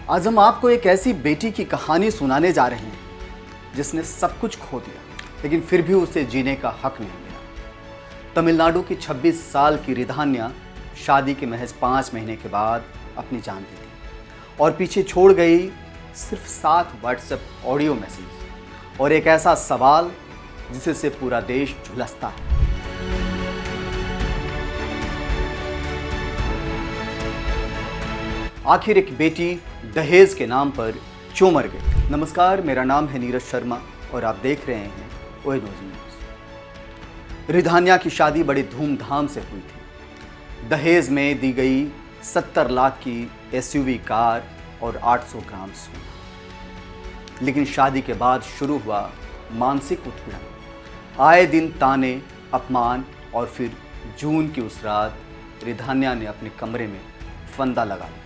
आज हम आपको एक ऐसी बेटी की कहानी सुनाने जा रहे हैं जिसने सब कुछ खो दिया, लेकिन फिर भी उसे जीने का हक नहीं मिला। तमिलनाडु की 26 साल की रिधान्या शादी के महज 5 महीने के बाद अपनी जान दे दी और पीछे छोड़ गई सिर्फ 7 व्हाट्सएप ऑडियो मैसेज और एक ऐसा सवाल जिसे से पूरा देश झुलसता है। आखिर एक बेटी दहेज के नाम पर क्यों मर गई? नमस्कार, मेरा नाम है नीरज शर्मा और आप देख रहे हैं ONOG न्यूज़। रिधान्या की शादी बड़ी धूमधाम से हुई थी। दहेज में दी गई 70 लाख की SUV कार और 800 ग्राम सोना। लेकिन शादी के बाद शुरू हुआ मानसिक उत्पीड़न। आए दिन ताने, अपमान और फिर जून की उस रात रिधान्या ने अपने कमरे में फंदा लगा लिया।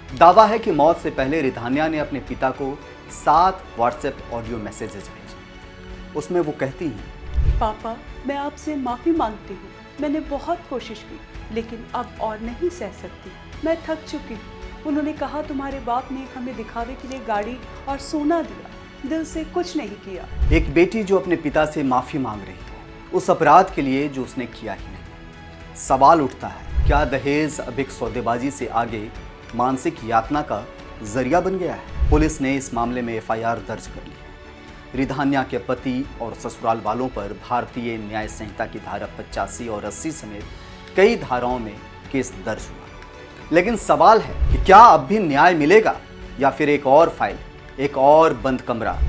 दावा है कि मौत से पहले रिधान्या ने अपने पिता को 7 व्हाट्सएप ऑडियो मैसेजेस भेजे। उसमें वो कहती हैं, पापा, मैं आपसे माफ़ी मांगती हूँ। मैंने बहुत कोशिश की, लेकिन अब और नहीं सह सकती। मैं थक चुकी हूँ। उन्होंने कहा तुम्हारे बाप ने हमें दिखावे के लिए गाड़ी और सोना दिया, दिल से कुछ नहीं किया। एक बेटी जो अपने पिता से माफ़ी मांग रही है उस अपराध के लिए जो उसने किया ही नहीं। सवाल उठता है, क्या दहेज अब एक सौदेबाजी से आगे मानसिक यातना का जरिया बन गया है? पुलिस ने इस मामले में FIR दर्ज कर ली है। रिधान्या के पति और ससुराल वालों पर भारतीय न्याय संहिता की धारा 85 और 80 समेत कई धाराओं में केस दर्ज हुआ। लेकिन सवाल है कि क्या अब भी न्याय मिलेगा या फिर एक और फाइल, एक और बंद कमरा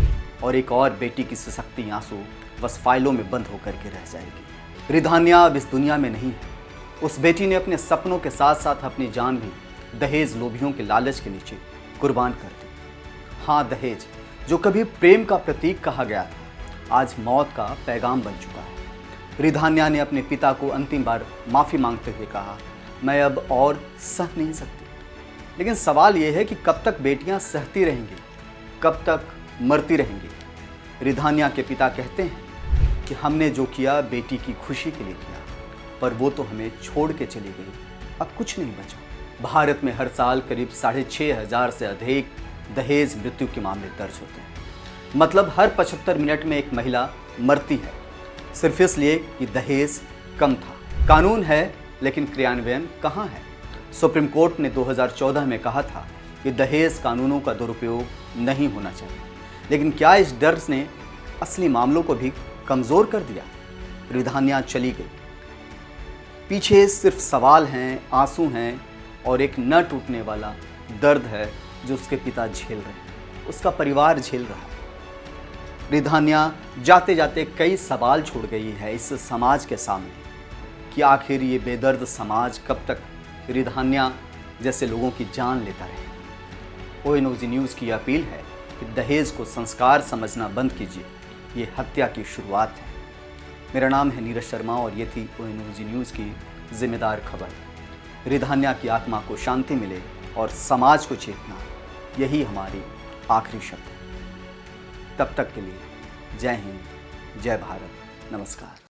और एक और बेटी की सशक्ति आंसू बस फाइलों में बंद होकर के रह जाएगी। रिधान्या अब इस दुनिया में नहीं है। उस बेटी ने अपने सपनों के साथ साथ अपनी जान भी दहेज लोभियों के लालच के नीचे कुर्बान कर दी। हाँ, दहेज जो कभी प्रेम का प्रतीक कहा गया था, आज मौत का पैगाम बन चुका है। रिधान्या ने अपने पिता को अंतिम बार माफ़ी मांगते हुए कहा, मैं अब और सह नहीं सकती। लेकिन सवाल यह है कि कब तक बेटियां सहती रहेंगी, कब तक मरती रहेंगी? रिधान्या के पिता कहते हैं कि हमने जो किया बेटी की खुशी के लिए किया, पर वो तो हमें छोड़ के चली गई, अब कुछ नहीं बचा। भारत में हर साल करीब 6,500 से अधिक दहेज मृत्यु के मामले दर्ज होते हैं। मतलब हर 75 मिनट में एक महिला मरती है, सिर्फ इसलिए कि दहेज कम था। कानून है, लेकिन क्रियान्वयन कहाँ है? सुप्रीम कोर्ट ने 2014 में कहा था कि दहेज कानूनों का दुरुपयोग नहीं होना चाहिए। लेकिन क्या इस डर ने असली मामलों को भी कमज़ोर कर दिया? रिधान्या चली गई, पीछे सिर्फ सवाल हैं, आंसू हैं और एक न टूटने वाला दर्द है जो उसके पिता झेल रहे हैं, उसका परिवार झेल रहा है। रिधान्या जाते जाते कई सवाल छोड़ गई है इस समाज के सामने कि आखिर ये बेदर्द समाज कब तक रिधान्या जैसे लोगों की जान लेता रहेगा। ONOG न्यूज़ की अपील है कि दहेज को संस्कार समझना बंद कीजिए, ये हत्या की शुरुआत है। मेरा नाम है नीरज शर्मा और ये थी ONOG न्यूज़ की जिम्मेदार खबर। रिधान्या की आत्मा को शांति मिले और समाज को चेतना, यही हमारी आखिरी शब्द है। तब तक के लिए जय हिंद, जय भारत, नमस्कार।